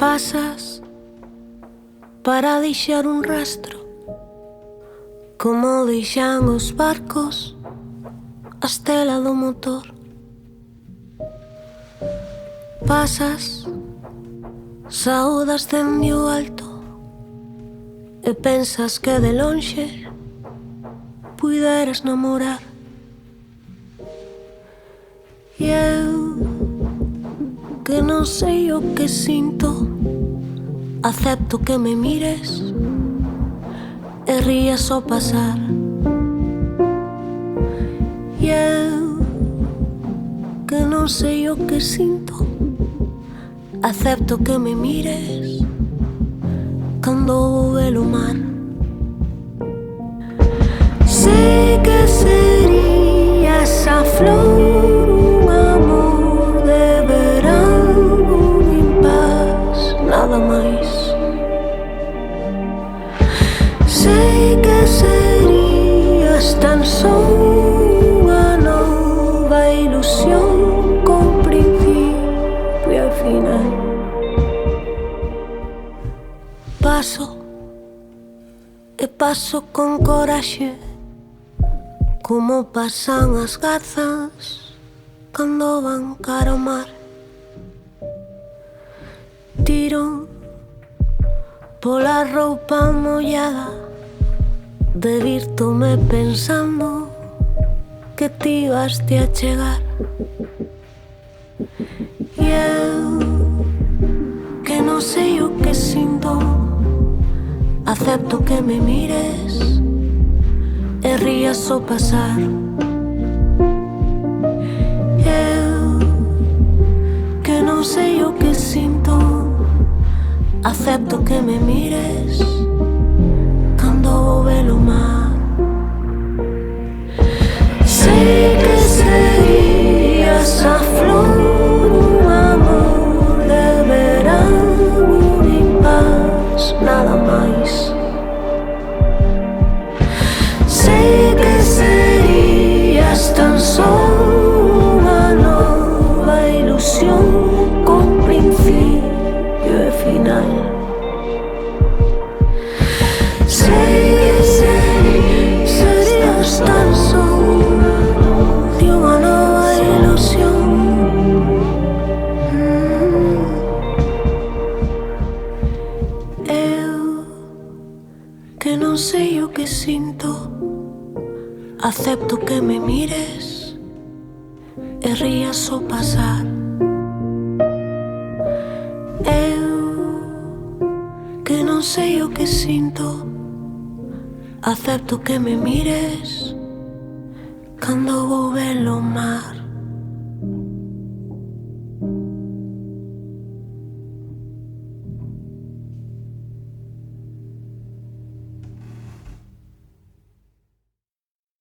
Pasas para deixar un rastro, como deixan os barcos a estela do motor. Pasas, saudas dende o alto e pensas que de lonxe puideras namorar. E eu, que non sei o que sinto, acepto que me mires e rías ao pasar. E eu, que non sei o que sinto, acepto que me mires cando vou ver o mar. Sei que serías a flor, un amor de verán, un impás, nada máis. Sei que serías tan só unha nova ilusión con principio e final. Paso e paso con coraxe, como pasan as gazas cando van cara ao mar. Tiro pola roupa mollada, devírtome pensando que ti ibaste a chegar. E eu, que non sei o que sinto, acepto que me mires e rías ao pasar. Eu, que non sei o que sinto, acepto que me mires cando vou ver o mar. Sei que serías a flor, un amor de verán, un impás, nada máis. Sei que serías tan só unha nova ilusión con principio e final. Sei que serías tan só de unha nova ilusión. Eu, que non sei o que sinto, acepto que me mires e rías ao pasar. Eu, que non sei o que sinto, acepto que me mires cando vou ver o mar.